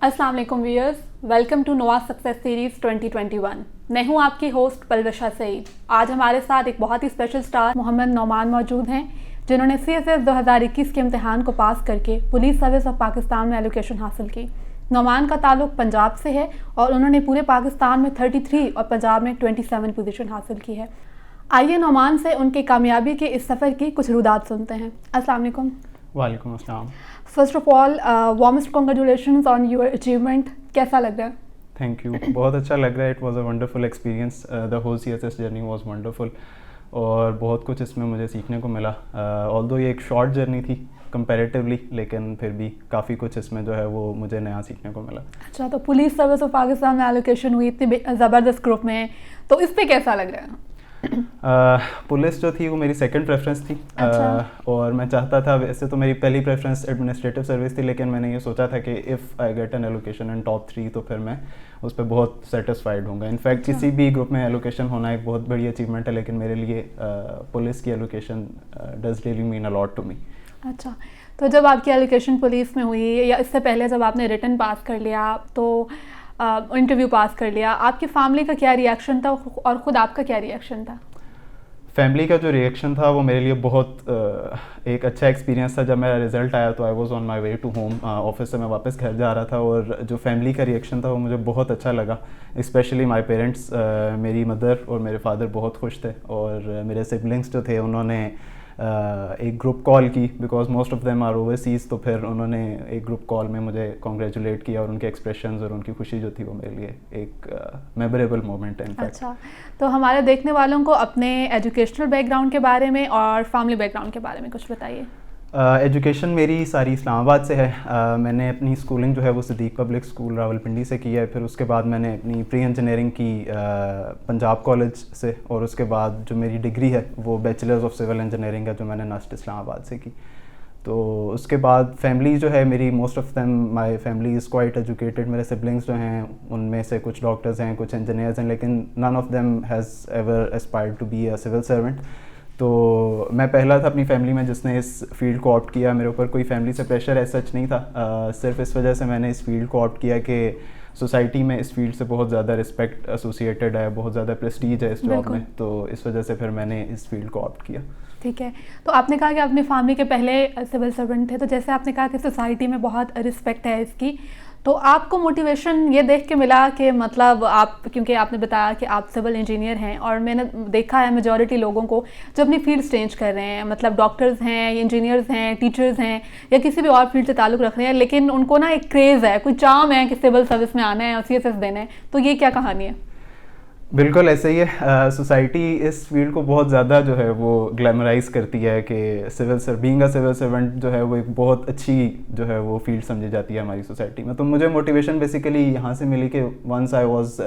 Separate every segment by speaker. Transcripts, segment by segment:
Speaker 1: अस्सलाम वालेकुम viewers, welcome to नोआ सक्सेस सीरीज़ 2021। मैं हूं आपकी होस्ट पलविशा सईद। आज हमारे साथ एक बहुत ही स्पेशल स्टार मोहम्मद नौमान मौजूद हैं, जिन्होंने CSS 2021 के इम्तिहान को पास करके पुलिस सर्विस ऑफ पाकिस्तान में एलोकेशन हासिल की। नौमान का ताल्लुक पंजाब से है और उन्होंने पूरे पाकिस्तान में 33 और पंजाब में 27 पोजीशन हासिल की है। आइए नौमान से उनकी कामयाबी के इस सफ़र की कुछ रुदात सुनते हैं। अस्सलाम वालेकुम।
Speaker 2: वालेकुम अस्सलाम।
Speaker 1: First of all warmest congratulations on your achievement. कैसा लग रहा है?
Speaker 2: थैंक यू, बहुत अच्छा लग रहा है। It was a wonderful experience. The whole CSS journey was wonderful और बहुत कुछ इसमें मुझे सीखने को मिला। ऑल्दो ये एक शॉर्ट जर्नी थी कंपैरेटिवली, लेकिन फिर भी काफ़ी कुछ इसमें जो है वो मुझे नया सीखने को मिला।
Speaker 1: अच्छा, तो पुलिस सर्विस ऑफ पाकिस्तान में एलोकेशन हुई, इतनी ज़बरदस्त ग्रुप में, तो इस पे कैसा लग रहा है?
Speaker 2: पुलिस जो थी वो मेरी सेकंड प्रेफरेंस थी। और मैं चाहता था, वैसे तो मेरी पहली प्रेफरेंस एडमिनिस्ट्रेटिव सर्विस थी, लेकिन मैंने ये सोचा था कि if I get an allocation in top 3 तो फिर मैं उस पर बहुत सेटिस्फाइड होऊंगा। इनफैक्ट किसी भी ग्रुप में एलोकेशन होना एक बहुत बड़ी अचीवमेंट है, लेकिन मेरे लिए पुलिस की allocation does really mean a lot to me.
Speaker 1: अच्छा, तो जब आपकी एलोकेशन पुलिस में हुई या इससे पहले जब आपने रिटन पास कर लिया, तो इंटरव्यू पास कर लिया, आपकी फैमिली का क्या रिएक्शन था और ख़ुद आपका क्या रिएक्शन था?
Speaker 2: फैमिली का जो रिएक्शन था वो मेरे लिए बहुत एक अच्छा एक्सपीरियंस था। जब मेरा रिज़ल्ट आया तो I was on my way to home, office से मैं वापस घर जा रहा था, और जो फैमिली का रिएक्शन था वो मुझे बहुत अच्छा लगा। स्पेशली माय पेरेंट्स, मेरी मदर और मेरे फादर बहुत खुश थे, और मेरे सिबलिंग्स जो थे उन्होंने एक ग्रुप कॉल की, because most of them are overseas. तो फिर उन्होंने एक ग्रुप कॉल में मुझे कॉन्ग्रेचुलेट किया, और उनके एक्सप्रेशंस और उनकी खुशी जो थी वो मेरे लिए एक मेमोरेबल मोमेंट है इनफैक्ट।
Speaker 1: अच्छा, तो हमारे देखने वालों को अपने एजुकेशनल बैकग्राउंड के बारे में और फैमिली बैकग्राउंड के बारे में कुछ बताइए।
Speaker 2: एजुकेशन मेरी सारी इस्लामाबाद से है। मैंने अपनी स्कूलिंग जो है वो सिद्दीक पब्लिक स्कूल रावलपिंडी से की है। फिर उसके बाद मैंने अपनी प्री इंजीनियरिंग की पंजाब कॉलेज से, और उसके बाद जो मेरी डिग्री है वो बैचलर्स ऑफ सिविल इंजीनियरिंग है, जो मैंने नस्ट इस्लामाबाद से की। तो उसके बाद फैमिली जो है मेरी, most of them my family is quite educated. मेरे सिबलिंग्स जो हैं उनमें से कुछ डॉक्टर्स हैं, कुछ इंजीनियर्स हैं, लेकिन none of them has ever aspired to be a civil servant. तो मैं पहला था अपनी फैमिली में जिसने इस फील्ड को ऑप्ट किया। मेरे ऊपर कोई फैमिली से प्रेशर ऐसा सच नहीं था, सिर्फ इस वजह से मैंने इस फील्ड को ऑप्ट किया कि सोसाइटी में इस फील्ड से बहुत ज़्यादा रिस्पेक्ट एसोसिएटेड है, बहुत ज़्यादा प्रेस्टीज है इस जॉब में, तो इस वजह से फिर मैंने इस फील्ड को ऑप्ट किया।
Speaker 1: ठीक है, तो आपने कहा कि अपनी फैमिली के पहले सिविल सर्वेंट थे, तो जैसे आपने कहा कि सोसाइटी में बहुत रिस्पेक्ट है इसकी, तो आपको मोटिवेशन ये देख के मिला कि मतलब आप, क्योंकि आपने बताया कि आप सिविल इंजीनियर हैं, और मैंने देखा है मेजॉरिटी लोगों को जो अपनी फील्ड चेंज कर रहे हैं, मतलब डॉक्टर्स हैं, इंजीनियर्स हैं, टीचर्स हैं, या किसी भी और फील्ड से ताल्लुक़ रख रहे हैं, लेकिन उनको ना एक क्रेज़ है, कोई चार्म है कि सिविल सर्विस में आना है और CSS देना है। तो ये क्या कहानी है?
Speaker 2: बिल्कुल ऐसे ही है। सोसाइटी इस फील्ड को बहुत ज़्यादा जो है वो ग्लैमराइज करती है कि बीइंग अ सिविल सर्वेंट जो है वो एक बहुत अच्छी जो है वो फील्ड समझी जाती है हमारी सोसाइटी में। तो मुझे मोटिवेशन बेसिकली यहाँ से मिली कि once I was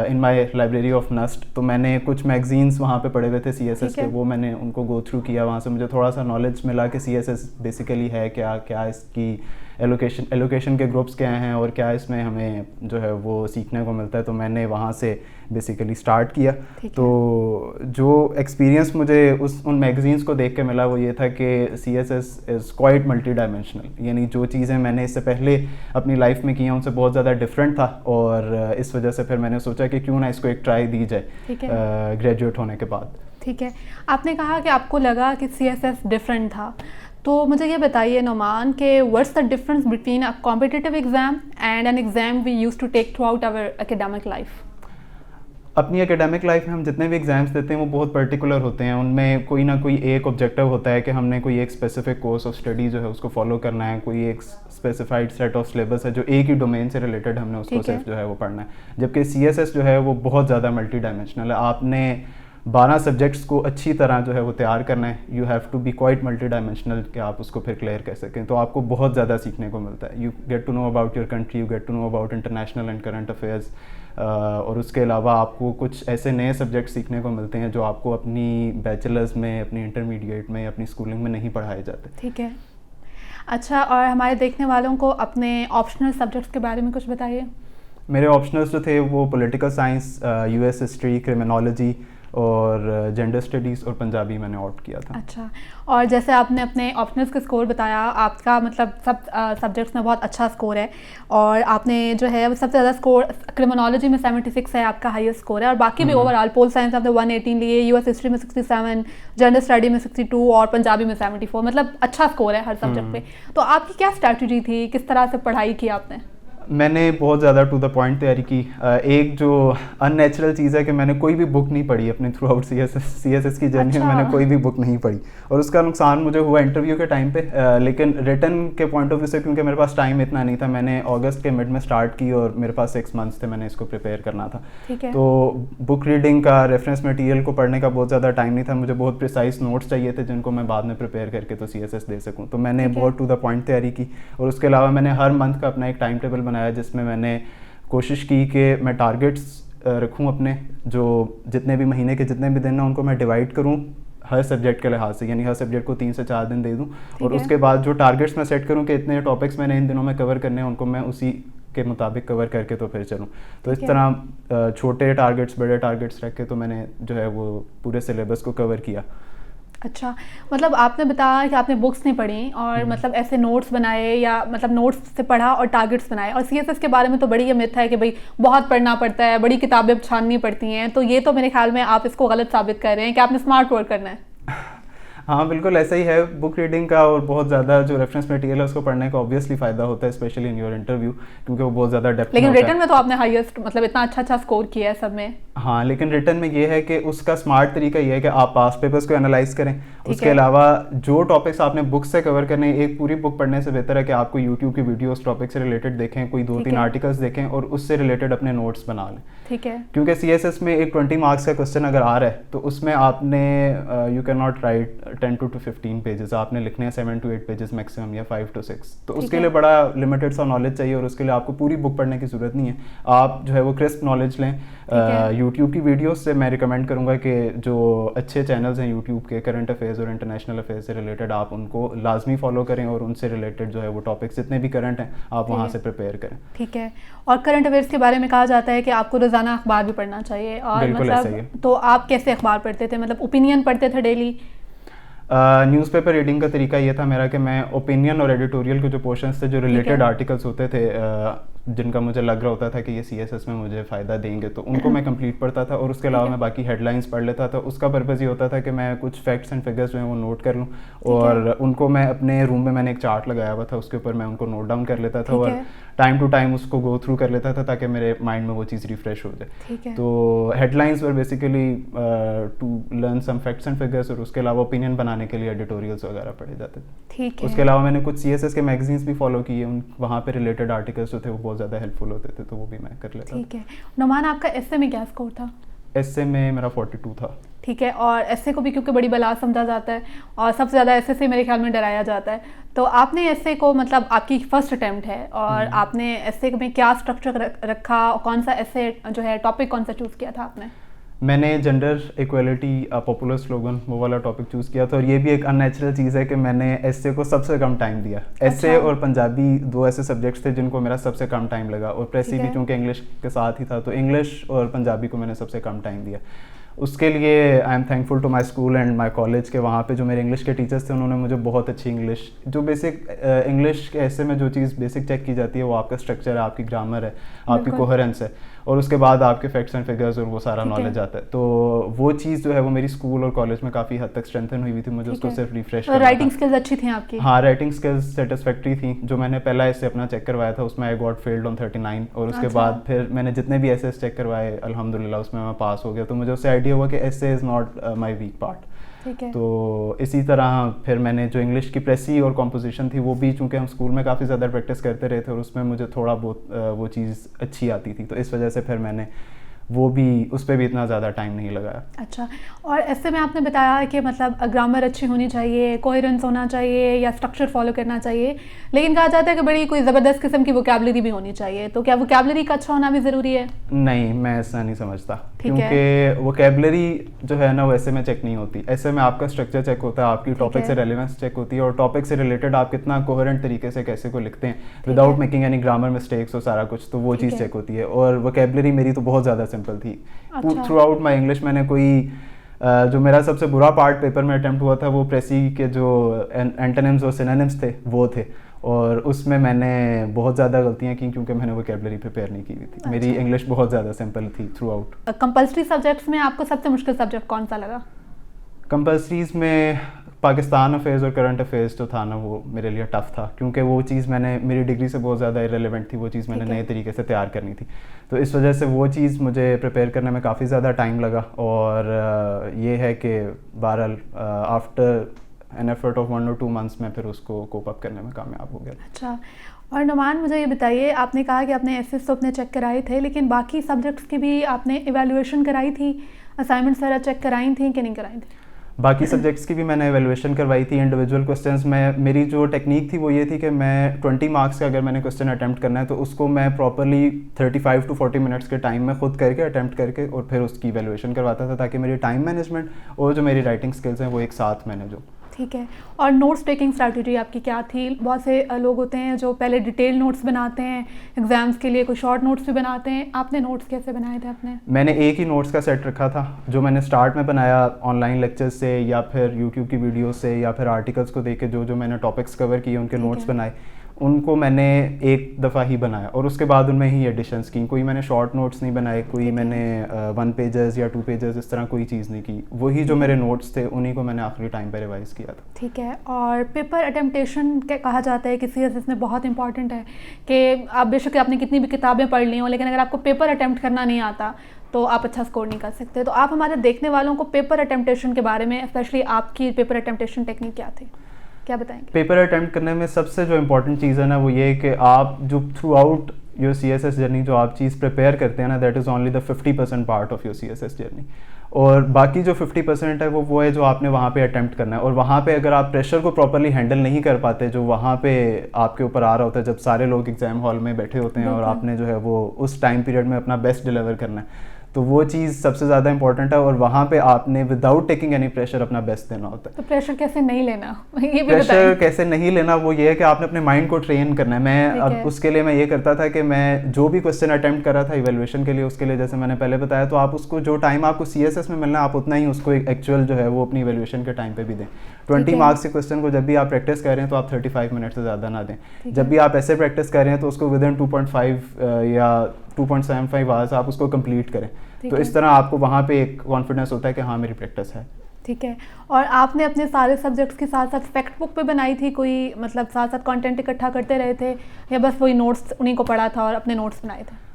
Speaker 2: in my library of NUST, तो मैंने कुछ मैगजीन्स वहाँ पे पढ़े हुए थे CSS के, वो मैंने उनको गो थ्रू किया। वहाँ से मुझे थोड़ा सा नॉलेज मिला कि CSS बेसिकली है क्या, क्या इसकी एलोकेशन के ग्रुप्स क्या हैं और क्या इसमें हमें जो है वो सीखने को मिलता है। तो मैंने वहाँ से बेसिकली स्टार्ट किया। तो जो एक्सपीरियंस मुझे उन मैगजीन्स को देख के मिला वो ये था कि CSS is quite multi dimensional, यानी जो चीज़ें मैंने इससे पहले अपनी लाइफ में की हैं उनसे बहुत ज़्यादा डिफरेंट था, और इस वजह से फिर मैंने सोचा कि क्यों ना इसको एक ट्राई दी जाए ग्रेजुएट होने के बाद।
Speaker 1: ठीक है, आपने कहा कि आपको लगा कि CSS डिफरेंट था, तो मुझे ये बताइए नौमान कि what's the difference between a competitive exam and an exam we used to take throughout our academic life?
Speaker 2: अपनी एकेडमिक लाइफ में हम जितने भी एग्ज़ाम्स देते हैं वो बहुत पर्टिकुलर होते हैं। उनमें कोई ना कोई एक ऑब्जेक्टिव होता है कि हमने कोई एक स्पेसिफिक कोर्स ऑफ स्टडी जो है उसको फॉलो करना है, कोई एक स्पेसिफाइड सेट ऑफ सिलेबस है जो एक ही डोमेन से रिलेटेड हमने उसको सिर्फ जो है वो पढ़ना है। जबकि CSS जो है वो बहुत ज़्यादा मल्टी डायमेंशनल है। आपने 12 सब्जेक्ट्स को अच्छी तरह जो है वो तैयार करना है। You have to be quite multi dimensional कि आप उसको फिर क्लियर कर सकें। तो आपको बहुत ज़्यादा सीखने को मिलता है। You get to know about your country, you get to know about international and current affairs, और उसके अलावा आपको कुछ ऐसे नए सब्जेक्ट सीखने को मिलते हैं जो आपको अपनी बैचलर्स में, अपनी इंटरमीडिएट में, अपनी स्कूलिंग में नहीं पढ़ाए जाते।
Speaker 1: ठीक है, अच्छा, और हमारे देखने वालों को अपने ऑप्शनल सब्जेक्ट्स के बारे में कुछ बताइए।
Speaker 2: मेरे ऑप्शनल्स जो थे वो political science, US history, criminology, और जेंडर स्टडीज़ और पंजाबी मैंने ऑप्ट किया था।
Speaker 1: अच्छा, और जैसे आपने अपने ऑप्शनल्स का स्कोर बताया, आपका मतलब सब सब्जेक्ट्स में बहुत अच्छा स्कोर है, और आपने जो है सबसे ज़्यादा स्कोर क्रिमिनोलॉजी में 76 है आपका हाईएस्ट स्कोर है, और बाकी भी ओवरऑल पोल साइंस आपने 118 लिए, यूएस हिस्ट्री में 67, जनरल स्टडी में 62 और पंजाबी में 74, मतलब अच्छा स्कोर है हर सब्जेक्ट पे। तो आपकी क्या स्ट्रैटेजी थी, किस तरह से पढ़ाई की आपने?
Speaker 2: मैंने बहुत ज़्यादा टू द पॉइंट तैयारी की। एक जो अननेचुरल चीज़ है कि मैंने कोई भी बुक नहीं पढ़ी अपने throughout C S S की जर्नी में। मैंने कोई भी बुक नहीं पढ़ी, और उसका नुकसान मुझे हुआ इंटरव्यू के टाइम पे। लेकिन रिटर्न के पॉइंट ऑफ व्यू से, क्योंकि मेरे पास टाइम इतना नहीं था, मैंने अगस्त के मिड में स्टार्ट की और मेरे पास 6 मंथ्स थे, मैंने इसको प्रिपेयर करना था। तो बुक रीडिंग का, रेफरेंस मटीरियल को पढ़ने का बहुत ज़्यादा टाइम नहीं था। मुझे बहुत प्रिसाइज नोट्स चाहिए थे जिनको मैं बाद में प्रिपेयर करके तो CSS दे सकूँ। तो मैंने बहुत टू द पॉइंट तैयारी की, और उसके अलावा मैंने हर मंथ का अपना एक टाइम टेबल बनाया जिसमें मैंने कोशिश की कि मैं टारगेट्स रखूं अपने, जो जितने भी महीने के जितने भी दिन हैं उनको मैं डिवाइड करूं हर सब्जेक्ट के लिहाज से, यानी हर सब्जेक्ट को 3 से 4 दिन दे दूं, और उसके बाद जो टारगेट्स मैं सेट करूं कि इतने टॉपिक्स मैंने इन दिनों में कवर करने हैं, उनको मैं उसी के मुताबिक कवर करके तो फिर चलूं। तो इस तरह छोटे टारगेट्स, बड़े टारगेट्स रख के तो मैंने जो है वो पूरे सिलेबस को कवर किया।
Speaker 1: अच्छा, मतलब आपने बताया कि आपने बुक्स नहीं पढ़ी और मतलब ऐसे नोट्स बनाए, या मतलब नोट्स से पढ़ा और टारगेट्स बनाए। और CSS के बारे में तो बड़ी ये मिथ है कि भाई बहुत पढ़ना पड़ता है, बड़ी किताबें छाननी पड़ती हैं, तो ये तो मेरे ख्याल में आप इसको गलत साबित कर रहे हैं कि आपने स्मार्ट वर्क करना है।
Speaker 2: हाँ बिल्कुल ऐसा ही है। बुक रीडिंग का और बहुत ज़्यादा जो रेफरेंस मटेरियल है उसको पढ़ने का ऑब्वियसली फ़ायदा होता है, स्पेशली इन योर इंटरव्यू, क्योंकि वो बहुत ज़्यादा डेप्थ में होता है।
Speaker 1: लेकिन रिटन में तो आपने हाईएस्ट, मतलब इतना अच्छा स्कोर किया है सब में।
Speaker 2: हाँ, लेकिन रिटन में ये है कि उसका स्मार्ट तरीका ये है कि आप पास पेपर्स को एनालाइज करें। उसके अलावा जो टॉपिक्स आपने बुक से कवर करने, एक पूरी बुक पढ़ने से बेहतर है कि आपको यूट्यूब की वीडियोस टॉपिक से रिलेटेड देखें, कोई 2-3 आर्टिकल्स देखें और उससे रिलेटेड अपने नोट्स बना लें।
Speaker 1: ठीक है,
Speaker 2: क्योंकि CSS में एक 20 मार्क्स का क्वेश्चन अगर आ रहा है तो उसमें आपने you can not right 10 to 15 pages, आपने लिखने हैं 7 to 8 पेजेस मैक्सिमम, या 5 to 6। तो उसके लिए बड़ा लिमिटेड सा नॉलेज चाहिए, और उसके लिए आपको पूरी बुक पढ़ने की ज़रूरत नहीं है। आप जो है वो क्रिस्प नॉलेज लें। यूट्यूब की वीडियोस से मैं रिकमेंड करूंगा कि जो अच्छे चैनल्स हैं यूट्यूब के, करंट अफेयर्स और इंटरनेशनल अफेयर्स से रिलेटेड, आप उनको लाजमी फॉलो करें, और उनसे रिलेटेड जो है वो टॉपिक्स जितने भी करंट हैं आप वहाँ से प्रिपेयर करें। ठीक है,
Speaker 1: और करंट अफेयर्स के बारे में कहा जाता है कि आपको रोज़ाना अखबार भी पढ़ना चाहिए, और मतलब तो आप कैसे अखबार पढ़ते थे, मतलब ओपिनियन पढ़ते थे डेली?
Speaker 2: न्यूज़पेपर रीडिंग का तरीका ये था मेरा कि मैं ओपिनियन और एडिटोरियल के जो पोर्शंस थे, जो रिलेटेड आर्टिकल्स होते थे, जिनका मुझे लग रहा होता था कि ये CSS में मुझे फ़ायदा देंगे, तो उनको मैं कंप्लीट पढ़ता था, और उसके अलावा मैं बाकी हेडलाइंस पढ़ लेता था। उसका पर्पज़ ये होता था कि मैं कुछ फैक्ट्स एंड फिगर्स जो हैं वो नोट कर लूँ, और उनको मैं अपने रूम में, मैंने एक चार्ट लगाया हुआ था, उसके ऊपर मैं उनको नोट डाउन कर लेता था, और टाइम टू टाइम उसको गो थ्रू कर लेता था ताकि मेरे माइंड में वो चीज़ रिफ्रेश हो जाए। तो headlines were basically to learn some facts and figures, और उसके अलावा ओपिनियन बनाने के लिए एडिटोरियल्स वगैरह पढ़े जाते थे।
Speaker 1: ठीक है,
Speaker 2: उसके अलावा मैंने कुछ CSS के मैगजीन्स भी फॉलो किए, उन वहाँ पे रिलेटेड आर्टिकल्स जो थे वो बहुत ज़्यादा हेल्पफुल होते थे, तो वो भी मैं कर लेता।
Speaker 1: ठीक है, नोमान आपका एस्से में क्या स्कोर था?
Speaker 2: एस्से में मेरा 42 था।
Speaker 1: ठीक है, और एस्से को भी क्योंकि बड़ी बला समझा जाता है, और सबसे ज़्यादा एस्से से मेरे ख्याल में डराया जाता है, तो आपने एस्से को, मतलब आपकी फर्स्ट अटेम्प्ट है, और आपने एस्से में क्या स्ट्रक्चर रखा, और कौन सा एस्से जो है टॉपिक कौन सा चूज़ किया था आपने? मैंने
Speaker 2: जेंडर इक्वलिटी पॉपुलर स्लोगन वो वाला टॉपिक चूज़ किया था, और ये भी एक अननेचुरल चीज़ है कि मैंने एस्से को सबसे कम टाइम दिया। एस्से और पंजाबी 2 ऐसे सब्जेक्ट्स थे जिनको मेरा सबसे कम टाइम लगा, और प्रेसी भी चूँकि इंग्लिश के साथ ही था, तो इंग्लिश और पंजाबी को मैंने सबसे कम टाइम दिया। उसके लिए I am thankful to my school and my college के वहाँ पे जो मेरे इंग्लिश के टीचर्स थे, उन्होंने मुझे बहुत अच्छी इंग्लिश, जो बेसिक इंग्लिश के ऐसे में जो चीज़ बेसिक चेक की जाती है वो आपका स्ट्रक्चर है, आपकी ग्रामर है, आपकी कोहेरेंस है, और उसके बाद आपके फैक्ट्स एंड फिगर्स और वो सारा नॉलेज आता है। तो वो चीज़ जो है वो मेरी स्कूल और कॉलेज में काफ़ी हद तक स्ट्रेंथन हुई थी, मुझे उसको सिर्फ रिफ्रेश करना था।
Speaker 1: राइटिंग स्किल्स अच्छी थी आपकी?
Speaker 2: हाँ, राइटिंग स्किल्स सेटिस्फैक्ट्री थी। जो मैंने पहला ऐसे अपना चेक करवाया था उसमें आई गॉट फेल्ड ऑन 39, और उसके बाद फिर मैंने जितने भी ऐसे चेक करवाए अल्हम्दुलिल्लाह उसमें मैं पास हो गया। तो मुझे उससे आइडिया हुआ कि essay is not my weak part. तो इसी तरह फिर मैंने जो इंग्लिश की प्रेसी और कॉम्पोजिशन थी वो भी, चूँकि हम स्कूल में काफ़ी ज़्यादा प्रैक्टिस करते रहे थे और उसमें मुझे थोड़ा बहुत वो चीज़ अच्छी आती थी, तो इस वजह से फिर मैंने वो भी, उस पर भी इतना ज़्यादा टाइम नहीं लगाया।
Speaker 1: अच्छा, और ऐसे में आपने बताया कि मतलब ग्रामर अच्छी होनी चाहिए, कोहेरेंस होना चाहिए, या स्ट्रक्चर फॉलो करना चाहिए, लेकिन कहा जाता है कि बड़ी कोई ज़बरदस्त किस्म की वोकैबुलरी भी होनी चाहिए, तो क्या वोकैबुलरी का अच्छा होना भी ज़रूरी है?
Speaker 2: नहीं, मैं ऐसा नहीं समझता। क्योंकि वोकेबलरी जो है ना वो ऐसे में चेक नहीं होती। ऐसे में आपका स्ट्रक्चर चेक होता है, आपकी टॉपिक से रेलेवेंस चेक होती है, और टॉपिक से रिलेटेड आप कितना कोहेरेंट तरीके से कैसे को लिखते हैं without making any grammar mistakes और सारा कुछ, तो वो चीज़ चेक होती है। और वोकेबलरी मेरी तो बहुत ज़्यादा सिंपल थी। थ्रू आउट माई इंग्लिश मैंने कोई जो मेरा सबसे बुरा पार्ट पेपर में अटेम्प्ट हुआ था वो प्रेसी के जो एंटोनिम्स और सिनोनिम्स थे वो थे, और उसमें मैंने बहुत ज़्यादा गलतियाँ की क्योंकि मैंने वोकेबलरी प्रिपेयर नहीं की हुई थी। मेरी इंग्लिश बहुत ज़्यादा सिंपल थी थ्रू आउट।
Speaker 1: कंपल्सरी सब्जेक्ट्स में आपको सबसे मुश्किल सब्जेक्ट कौन सा लगा?
Speaker 2: कंपल्सरीज में पाकिस्तान अफेयर्स और करंट अफेयर्स जो था ना वो मेरे लिए टफ़ था, क्योंकि वो चीज़ मैंने मेरी डिग्री से बहुत ज़्यादा इरेलेवेंट थी, वो चीज़ मैंने नए तरीके से तैयार करनी थी, तो इस वजह से वो चीज़ मुझे प्रिपेयर करने में काफ़ी ज़्यादा टाइम लगा। और ये है कि बहरहाल after an effort of 1 or 2 months में फिर उसको कोप अप करने में कामयाब हो गया।
Speaker 1: अच्छा, और नुमान मुझे ये बताइए, आपने कहा कि आपने एसेस तो अपने चेक कराए थे, लेकिन बाकी सब्जेक्ट्स की भी आपने इवैल्यूएशन कराई थी, असाइनमेंट्स वगैरह चेक कराई थी कि नहीं कराई थी?
Speaker 2: बाकी सब्जेक्ट्स की भी मैंने एवेलुएशन करवाई थी, इंडिविजुअल क्वेश्चंस में। मेरी जो टेक्निक थी वो ये थी कि मैं 20 मार्क्स का अगर मैंने क्वेश्चन अटैम्प्ट करना है तो उसको मैं प्रॉपरली 35 to 40 मिनट्स के टाइम में खुद करके अटैम्प्ट करके और फिर उसकी एवेलुएशन करवाता था, ताकि मेरी टाइम मैनेजमेंट और जो मेरी राइटिंग स्किल्स हैं वो एक साथ मैनेज हो।
Speaker 1: ठीक है, और नोट्स टेकिंग स्ट्रैटेजी आपकी क्या थी? बहुत से लोग होते हैं जो पहले डिटेल नोट्स बनाते हैं एग्जाम्स के लिए, कोई शॉर्ट नोट्स भी बनाते हैं, आपने नोट्स कैसे बनाए थे अपने?
Speaker 2: मैंने एक ही नोट्स का सेट रखा था जो मैंने स्टार्ट में बनाया ऑनलाइन लेक्चर्स से या फिर यूट्यूब की वीडियो से या फिर आर्टिकल्स को देख के जो मैंने टॉपिक्स कवर किए उनके नोट्स बनाए, उनको मैंने एक दफ़ा ही बनाया और उसके बाद उनमें ही एडिशंस की। कोई मैंने शॉर्ट नोट्स नहीं बनाए, कोई मैंने 1 पेजेस या 2 पेजेस इस तरह कोई चीज़ नहीं की। वही जो मेरे नोट्स थे उन्हीं को मैंने आखिरी टाइम पे रिवाइज़ किया था।
Speaker 1: ठीक है, और पेपर अटेम्प्टेशन कहा जाता है कि सीएसएस में बहुत इंपॉर्टेंट है कि आप बेशक आपने कितनी भी किताबें पढ़ ली हो, लेकिन अगर आपको पेपर अटेम्प्ट करना नहीं आता तो आप अच्छा स्कोर नहीं कर सकते। तो आप हमारे देखने वालों को पेपर अटेम्प्टेशन के बारे में, स्पेशली आपकी पेपर अटेम्प्टेशन टेक्निक क्या थी, क्या बताएंगे?
Speaker 2: पेपर अटेम्प्ट करने में सबसे जो इम्पोर्टेंट चीज़ है ना वो ये कि आप जो through out your CSS journey जो आप चीज़ प्रिपेयर करते हैं ना, that is only the 50% part of your CSS journey, और बाकी जो 50% है वो है जो आपने वहाँ पे अटेम्प्ट करना है। और वहाँ पे अगर आप प्रेशर को प्रॉपर्ली हैंडल नहीं कर पाते जो वहाँ पे आपके ऊपर आ रहा होता है, जब सारे लोग एग्जाम हॉल में बैठे होते हैं और आपने जो है वो उस टाइम पीरियड में अपना बेस्ट डिलीवर करना है, तो वो चीज़ सबसे ज़्यादा इंपॉर्टेंट है। और वहाँ पे आपने विदाउट टेकिंग एनी प्रेशर अपना बेस्ट देना होता है।
Speaker 1: तो प्रेशर कैसे नहीं लेना, ये भी
Speaker 2: प्रेशर कैसे नहीं लेना वो ये है कि आपने अपने माइंड को ट्रेन करना है। मैं अब उसके लिए मैं ये करता था कि मैं जो भी क्वेश्चन अटेम्प्ट कर रहा था इवैल्यूएशन के लिए, उसके लिए जैसे मैंने पहले बताया, तो आप उसको जो टाइम आपको CSS में मिलना है आप उतना ही उसको एक्चुअल जो है वो अपनी इवैल्यूएशन के टाइम पे भी दें। 20 मार्क्स के क्वेश्चन को जब भी आप प्रैक्टिस कर रहे हैं तो आप 35 मिनट से ज़्यादा ना दें। जब भी आप ऐसे प्रैक्टिस कर रहे हैं तो उसको विद इन 2.5 या 2.75 आवर्स आप उसको कंप्लीट करें। तो इस तरह आपको वहाँ पे एक कॉन्फिडेंस होता है कि हाँ मेरी प्रैक्टिस है।
Speaker 1: ठीक है, और आपने अपने सारे सब्जेक्ट्स के साथ साथ फैक्ट बुक पे बनाई थी कोई, मतलब साथ साथ कंटेंट इकट्ठा करते रहे थे या बस वही नोट्स उन्हीं को पढ़ा था और अपने नोट्स बनाए थे?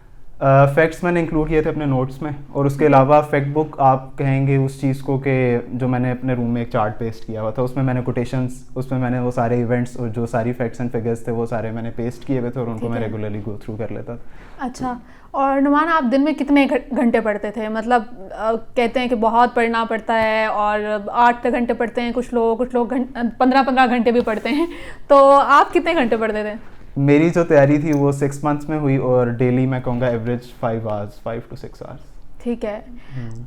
Speaker 2: फैक्ट्स मैंने इंक्लूड किए थे अपने नोट्स में, और उसके अलावा फैक्ट बुक आप कहेंगे उस चीज़ को कि जो मैंने अपने रूम में एक चार्ट पेस्ट किया हुआ था, उसमें मैंने कोटेशंस, उसमें मैंने वो सारे इवेंट्स और जो सारी फैक्ट्स एंड फिगर्स थे वो सारे मैंने पेस्ट किए हुए थे और उनको मैं रेगुलरली गो थ्रू कर लेता था।
Speaker 1: अच्छा, और नुमान आप दिन में कितने घंटे पढ़ते थे? मतलब कहते हैं कि बहुत पढ़ना पड़ता है और 8 घंटे पढ़ते हैं कुछ लोग 15-15 घंटे भी पढ़ते हैं, तो आप कितने घंटे पढ़ते थे?
Speaker 2: मेरी जो तैयारी थी वो 6 मंथ्स में हुई और डेली मैं कहूँगा एवरेज 5 to 6 आवर्स।
Speaker 1: ठीक है,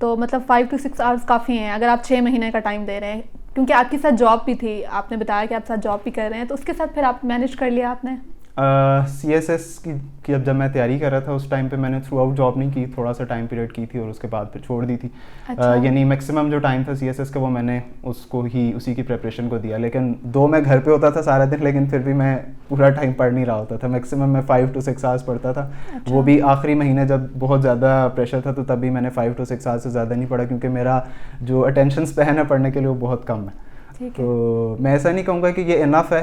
Speaker 1: तो मतलब 5 to 6 आवर्स काफ़ी हैं अगर आप 6 महीने का टाइम दे रहे हैं, क्योंकि आपके साथ जॉब भी थी, आपने बताया कि आप साथ जॉब भी कर रहे हैं, तो उसके साथ फिर आप मैनेज कर लिया आपने?
Speaker 2: CSS की जब मैं तैयारी कर रहा था उस टाइम पे मैंने थ्रू आउट जॉब नहीं की, थोड़ा सा टाइम पीरियड की थी और उसके बाद फिर छोड़ दी थी।
Speaker 1: अच्छा।
Speaker 2: यानी मैक्सिमम जो टाइम था CSS का वो मैंने उसको ही उसी की प्रिपरेशन को दिया, लेकिन दो मैं घर पे होता था सारा दिन, लेकिन फिर भी मैं पूरा टाइम पढ़ नहीं रहा होता था। मैक्सिमम मैं 5 to 6 आवर्स पढ़ता था।
Speaker 1: अच्छा।
Speaker 2: वो भी आखिरी महीने जब बहुत ज़्यादा प्रेशर था तो तभी मैंने 5 to 6 आवर्स से ज़्यादा नहीं पढ़ा, क्योंकि मेरा जो अटेंशन स्पैन है पढ़ने के लिए वो बहुत कम है। तो मैं ऐसा नहीं कहूँगा कि ये इनफ है,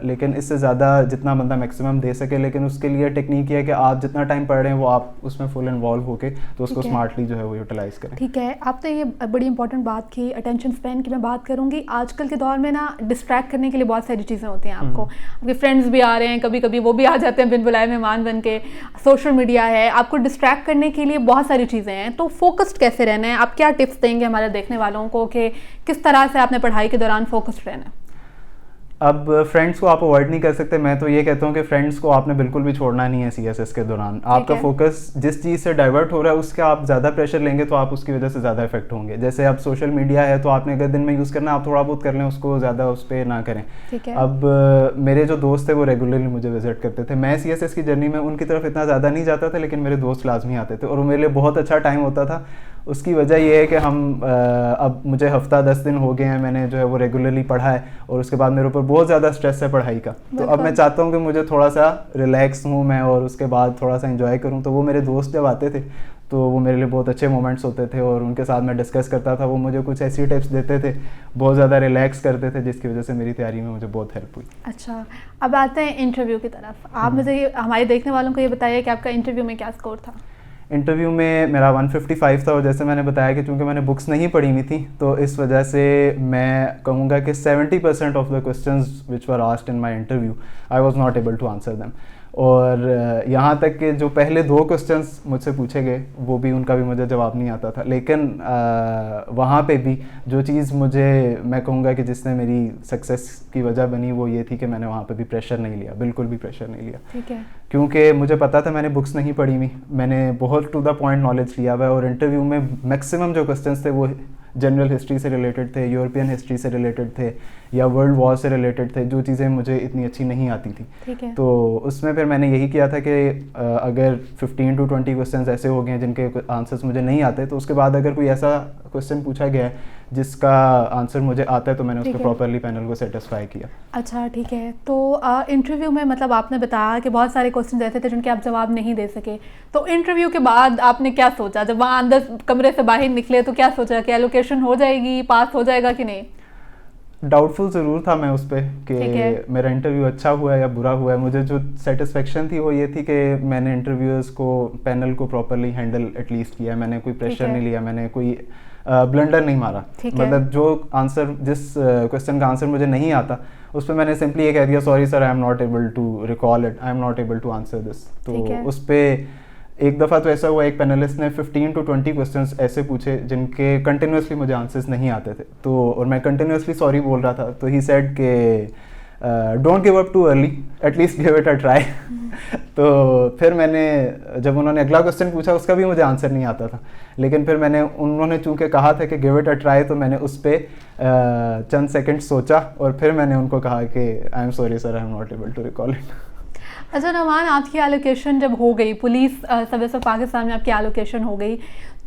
Speaker 2: लेकिन इससे ज़्यादा जितना बंदा मैक्सिमम दे सके, लेकिन उसके लिए टेक्निक ये है कि आप जितना टाइम पढ़ रहे हैं वो आप उसमें फुल इन्वॉल्व होके तो उसको स्मार्टली जो है वो यूटिलाइज करें।
Speaker 1: ठीक है, आपने ये बड़ी इंपॉर्टेंट बात की, अटेंशन स्पैन की मैं बात करूँगी। आजकल के दौर में ना डिस्ट्रैक्ट करने के लिए बहुत सारी चीज़ें होती हैं आपको, आपके फ्रेंड्स भी आ रहे हैं, कभी कभी वो भी आ जाते हैं बिन बुलाए मेहमान बन के, सोशल मीडिया है, आपको डिस्ट्रैक्ट करने के लिए बहुत सारी चीज़ें हैं, तो फोकस्ड कैसे रहना है? आप क्या टिप्स देंगे हमारे देखने वालों को कि किस तरह से आपने पढ़ाई के दौरान फोकस्ड रहना है?
Speaker 2: अब फ्रेंड्स को आप अवॉइड नहीं कर सकते, मैं तो ये कहता हूँ कि फ्रेंड्स को आपने बिल्कुल भी छोड़ना नहीं है सीएसएस के दौरान। आपका फोकस जिस चीज़ से डाइवर्ट हो रहा है उसका आप ज़्यादा प्रेशर लेंगे तो आप उसकी वजह से ज़्यादा इफेक्ट होंगे। जैसे अब सोशल मीडिया है तो आपने अगर दिन में यूज़ करना, आप थोड़ा बहुत कर लें, उसको ज़्यादा उस पर ना करें। अब मेरे जो दोस्त थे वो रेगुलरली मुझे विजिट करते थे, मैं सीएसएस की जर्नी में उनकी तरफ इतना ज़्यादा नहीं जाता था, लेकिन मेरे दोस्त लाजमी आते थे और मेरे लिए बहुत अच्छा टाइम होता था। उसकी वजह ये है कि हम अब मुझे हफ्ता 10 दिन हो गए हैं मैंने जो है वो रेगुलरली पढ़ा है और उसके बाद मेरे ऊपर बहुत ज़्यादा स्ट्रेस है पढ़ाई का। तो अब मैं चाहता हूँ कि मुझे थोड़ा सा रिलैक्स हूँ मैं और उसके बाद थोड़ा सा एंजॉय करूँ। तो वो मेरे दोस्त जब आते थे तो वो मेरे लिए बहुत अच्छे मोमेंट्स होते थे और उनके साथ मैं डिस्कस करता था, वो मुझे कुछ ऐसी टिप्स देते थे, बहुत ज़्यादा रिलैक्स करते थे, जिसकी वजह से मेरी तैयारी में मुझे बहुत हेल्प हुई।
Speaker 1: अच्छा, अब आते हैं इंटरव्यू की तरफ। आप मुझे हमारे देखने वालों को ये बताइए कि आपका इंटरव्यू में क्या स्कोर था?
Speaker 2: इंटरव्यू में मेरा 155 था और जैसे मैंने बताया कि चूंकि मैंने बुक्स नहीं पढ़ी हुई थी तो इस वजह से मैं कहूँगा कि 70% of the questions which were asked in my interview I was not able to answer them. और यहाँ तक कि जो पहले 2 क्वेश्चंस मुझसे पूछे गए वो भी उनका भी मुझे जवाब नहीं आता था, लेकिन वहाँ पे भी जो चीज़ मुझे मैं कहूँगा कि जिसने मेरी सक्सेस की वजह बनी वो ये थी कि मैंने वहाँ पे भी प्रेशर नहीं लिया, बिल्कुल भी प्रेशर नहीं लिया।
Speaker 1: ठीक है।
Speaker 2: क्योंकि मुझे पता था मैंने बुक्स नहीं पढ़ी हुई, मैंने बहुत टू द पॉइंट नॉलेज लिया हुआ है और इंटरव्यू में मैक्सिमम जो क्वेश्चंस थे वो जनरल हिस्ट्री से रिलेटेड थे, यूरोपियन हिस्ट्री से रिलेटेड थे या वर्ल्ड वॉर से रिलेटेड थे, जो चीज़ें मुझे इतनी अच्छी नहीं आती थी।
Speaker 1: ठीक है।
Speaker 2: तो उसमें फिर मैंने यही किया था कि अगर 15 to 20 क्वेश्चंस ऐसे हो गए हैं जिनके आंसर्स मुझे नहीं आते, तो उसके बाद अगर कोई ऐसा क्वेश्चन पूछा गया है जिसका आंसर मुझे आता है तो मैंने उसको प्रॉपरली पैनल को सेटिस्फाई किया।
Speaker 1: अच्छा, ठीक है। तो इंटरव्यू में मतलब आपने बताया कि बहुत सारे क्वेश्चन ऐसे थे जिनके आप जवाब नहीं दे सके, तो इंटरव्यू के बाद आपने क्या सोचा? जब वहाँ अंदर कमरे से बाहर निकले तो क्या सोचा कि एलोकेशन हो जाएगी, पास हो जाएगा कि नहीं?
Speaker 2: डाउटफुल ज़रूर था मैं उस पर कि मेरा इंटरव्यू अच्छा हुआ है या बुरा हुआ है। मुझे जो सेटिस्फेक्शन थी वो ये थी कि मैंने इंटरव्यूअर्स को, पैनल को प्रॉपरली हैंडल एटलीस्ट किया, मैंने कोई प्रेशर नहीं लिया, मैंने कोई ब्लंडर नहीं मारा। मतलब जो आंसर, जिस क्वेश्चन का आंसर मुझे नहीं आता उस पर मैंने सिंपली ये कह दिया, sorry sir I am not able to recall it, I am not able to answer this. तो उस पर एक दफ़ा तो ऐसा हुआ, एक पैनलिस्ट ने 15 to 20 क्वेश्चंस ऐसे पूछे जिनके कंटिन्यूसली मुझे आंसर्स नहीं आते थे, तो और मैं कंटिन्यूसली सॉरी बोल रहा था, तो ही सेड के don't give up too early, at least give it a try. तो फिर मैंने, जब उन्होंने अगला क्वेश्चन पूछा उसका भी मुझे आंसर नहीं आता था, लेकिन फिर मैंने, उन्होंने चूंकि कहा था कि गिव इट अ ट्राई, तो मैंने उस पर चंद सेकंड सोचा और फिर मैंने उनको कहा कि I am sorry sir I am not able to recall it.
Speaker 1: अच्छा नौमान, आपकी एलोकेशन जब हो गई, पुलिस सर्विस ऑफ पाकिस्तान में आपकी एलोकेशन हो गई,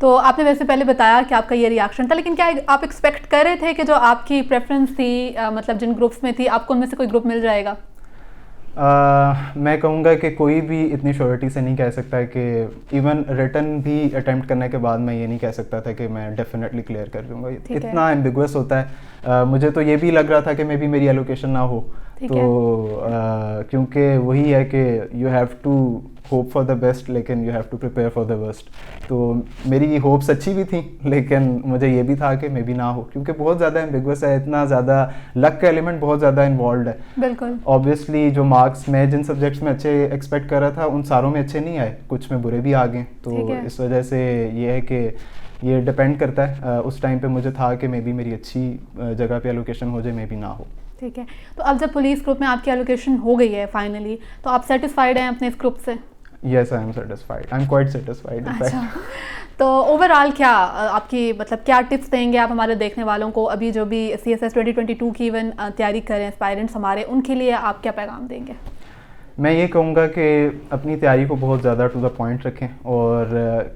Speaker 1: तो आपने वैसे पहले बताया कि आपका ये रिएक्शन था, लेकिन क्या आप एक्सपेक्ट कर रहे थे कि जो आपकी प्रेफरेंस थी मतलब जिन ग्रुप्स में थी आपको उनमें से कोई ग्रुप मिल जाएगा?
Speaker 2: मैं कहूँगा कि कोई भी इतनी श्योरिटी से नहीं कह सकता कि इवन रिटर्न भी अटेम्प्ट करने के बाद मैं ये नहीं कह सकता था कि मैं डेफिनेटली क्लियर कर लूँगा, इतना एम्बिगुअस होता है। मुझे तो ये भी लग रहा था कि मे बी मेरी एलोकेशन ना हो, तो क्योंकि वही है कि you have to hope for the best लेकिन you have to prepare for the worst. तो मेरी होप्स अच्छी भी थी लेकिन मुझे ये भी था कि मे बी ना हो, क्योंकि बहुत ज़्यादा एम्बिगुअस है, इतना ज़्यादा लक का एलिमेंट बहुत ज़्यादा इन्वॉल्व है।
Speaker 1: बिल्कुल।
Speaker 2: ऑब्वियसली जो मार्क्स मैं जिन सब्जेक्ट्स में अच्छे एक्सपेक्ट कर रहा था उन सारों में अच्छे नहीं आए, कुछ में बुरे भी आ गए, तो इस वजह से ये है कि ये डिपेंड करता है। उस टाइम पे मुझे था कि मे बी मेरी अच्छी जगह पे एलोकेशन हो जाए, मे बी ना हो।
Speaker 1: ठीक है, तो अब जब पुलिस ग्रुप में आपकी एलोकेशन हो गई है फाइनली, तो आप सेटिस्फाइड हैं अपने इस ग्रुप से?
Speaker 2: Yes, I am satisfied. I am quite satisfied.
Speaker 1: अच्छा, तो ओवरऑल क्या आपकी मतलब क्या टिप्स देंगे आप हमारे देखने वालों को, अभी जो भी CSS 2022 की इवन तैयारी करें एस्पायरेंट्स हमारे, उनके लिए आप क्या पैगाम देंगे?
Speaker 2: मैं ये कहूँगा कि अपनी तैयारी को बहुत ज़्यादा टू द पॉइंट रखें और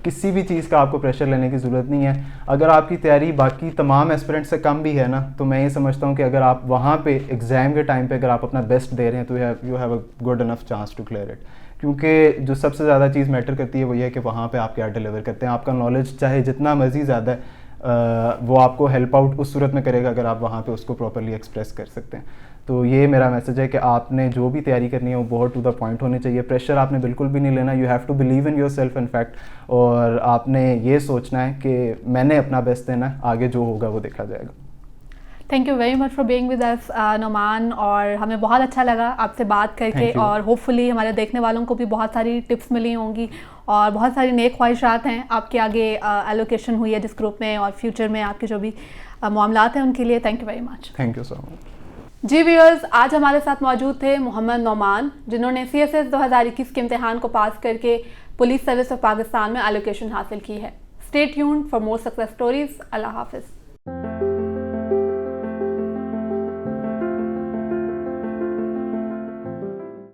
Speaker 2: किसी भी चीज़ का आपको प्रेशर लेने की ज़रूरत नहीं है। अगर आपकी तैयारी बाकी तमाम एस्पिरेंट से कम भी है ना, तो मैं ये समझता हूँ कि अगर आप वहाँ पे एग्ज़ाम के टाइम पे अगर आप अपना बेस्ट दे रहे हैं तो you have a good enough chance to clear it. क्योंकि जो सबसे ज़्यादा चीज़ मैटर करती है वो ये है कि वहाँ पे आप क्या डिलीवर करते हैं। आपका नॉलेज चाहे जितना मर्जी ज़्यादा है वो आपको हेल्प आउट उस सूरत में करेगा अगर आप वहाँ पे उसको प्रॉपर्ली एक्सप्रेस कर सकते हैं। तो ये मेरा मैसेज है कि आपने जो भी तैयारी करनी है वो बहुत टू द पॉइंट होनी चाहिए। प्रेशर आपने बिल्कुल भी नहीं लेना, you have to believe in yourself in fact, और आपने ये सोचना है कि मैंने अपना बेस्ट देना है, आगे जो होगा वो देखा जाएगा।
Speaker 1: Thank you very much for being with us Noman, और हमें बहुत अच्छा लगा आपसे बात करके, और होपफुली हमारे देखने वालों को भी बहुत सारी टिप्स मिली होंगी और बहुत सारी नेक ख्वाहिशात हैं आपके आगे एलोकेशन हुई है जिस ग्रुप में, और फ्यूचर में आपके जो भी मामलात हैं उनके लिए। Thank you very much.
Speaker 2: Thank you so much.
Speaker 1: जी व्यूअर्स, आज हमारे साथ मौजूद थे मोहम्मद नौमान, जिन्होंने CSS 2021 के इम्तिहान को पास करके पुलिस सर्विस ऑफ पाकिस्तान में एलोकेशन हासिल की है। Stay tuned for more success stories. अल्लाह हाफिज़।